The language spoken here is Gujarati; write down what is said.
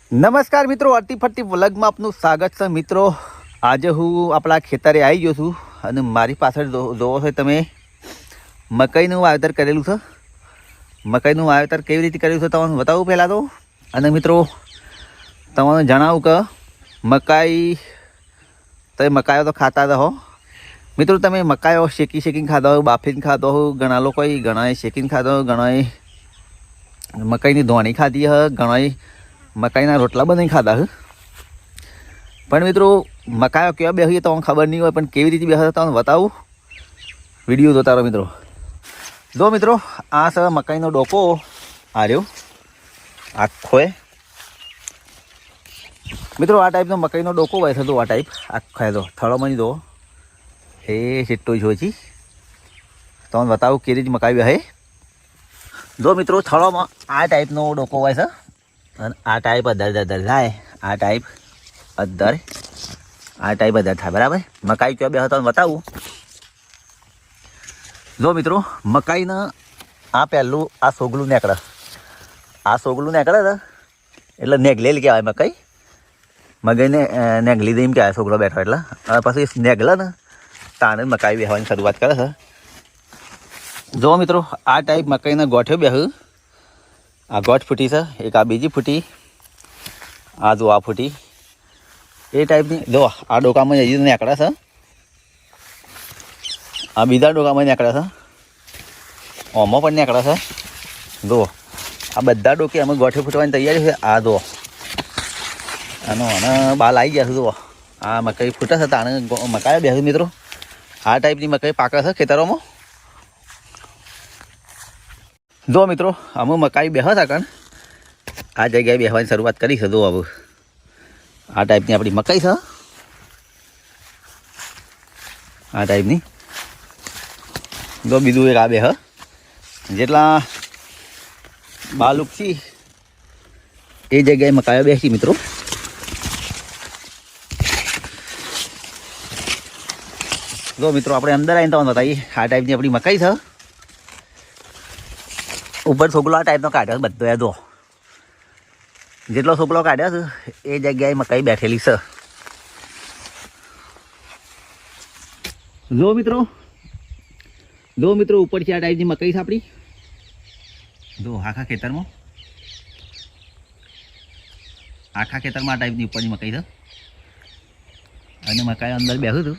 નમસ્કાર મિત્રો, અડતી ફરતી વ્લોગમાં આપનું સ્વાગત છે. મિત્રો આજે હું આપણા ખેતરે આવી ગયો છું અને મારી પાછળ જોવો છો તમે મકાઈનું વાવેતર કરેલું છે. મકાઈનું વાવેતર કેવી રીતે કરેલું છે તમને બતાવું પહેલાં તો. અને મિત્રો તમને જણાવું કે તમે મકાઈઓ તો ખાતા રહો મિત્રો. તમે મકાઈઓ શેકીને ખાતા હો, બાફીને ખાતા હો. ઘણા લોકો ઘણાએ શેકીને ખાતા હો, ઘણાએ મકાઈની ધોણી ખાધી હ, ઘણાએ મકાઈના રોટલા બનાવીને ખાધા હે. પણ મિત્રો મકાઈઓ કેવા બેસીએ તો ખબર નહીં હોય, પણ કેવી રીતે બેસે તમને બતાવું. વિડીયો જોતા રહો મિત્રો. જો મિત્રો આ છે મકાઈનો ડોકો. આ રહ્યો આખો મિત્રો. આ ટાઈપનો મકાઈનો ડોકો હોય છે. તો આ ટાઈપ આખો દો થળોમાં દો એ જેટલું જોઈ છે તમને બતાવું કેવી રીતે મકાઈ બેસે. જો મિત્રો થળોમાં આ ટાઈપનો ડોકો હોય છે અને આ ટાઈપ અધર થાય. આ ટાઈપ અધર થાય બરાબર. મકાઈ ક્યાં બે હતા બતાવું. જો મિત્રો મકાઈને આ પહેલું આ સોગલું નીકળે. આ સોગલું નીકળે ને એટલે નેગલેલ કહેવાય. મકાઈને નેગલી દે એમ કહેવાય સોગલો બેઠો એટલે. અને પછી નેગલે ને તાણે મકાઈ બેસવાની શરૂઆત કરે છે. જો મિત્રો આ ટાઈપ મકાઈના ગોઠ્યો બેહું. આ ગોઠ ફૂટી છે, એક આ બીજી ફૂટી, આ જો આ ફૂટી. એ ટાઈપની જો આ ડોકામાં હજી નીકળે છે, આ બીજા ડોકામાં નીકળે છે, ઓમાં પણ નીકળે છે. જો આ બધા ડોકે અમે ગોઠે ફૂટવાની તૈયારી છે. આ જો આને બાલ આવી ગયા છે. જુઓ આ મકાઈ ફૂટે છે તાણે મકાઈ બેસે મિત્રો. આ ટાઈપની મકાઈ પાકે છે ખેતરોમાં. જો મિત્રો અમે મકાઈ બેસા હતા કારણ આ જગ્યાએ બેસવાની શરૂઆત કરી છે. જો હવે આ ટાઈપની આપણી મકાઈ છે. આ ટાઈપની જો બીજું એક આ બે જેટલા બાલુક છે એ જગ્યાએ મકાઈઓ બેસી મિત્રો. જો મિત્રો આપણે અંદર આવીને તમને બતાવીએ. આ ટાઈપની આપણી મકાઈ છે. ઉપર છોકલો આ ટાઈપનો કાઢ્યો છે બધો. જો જેટલો છોકલો કાઢ્યો છે એ જગ્યાએ મકાઈ બેઠેલી છે. જો મિત્રો ઉપરથી આ ટાઈપની મકાઈ છે આપણી. જો આખા ખેતરમાં આ ટાઈપની ઉપરની મકાઈ છે. અને મકાઈ અંદર બેસું છું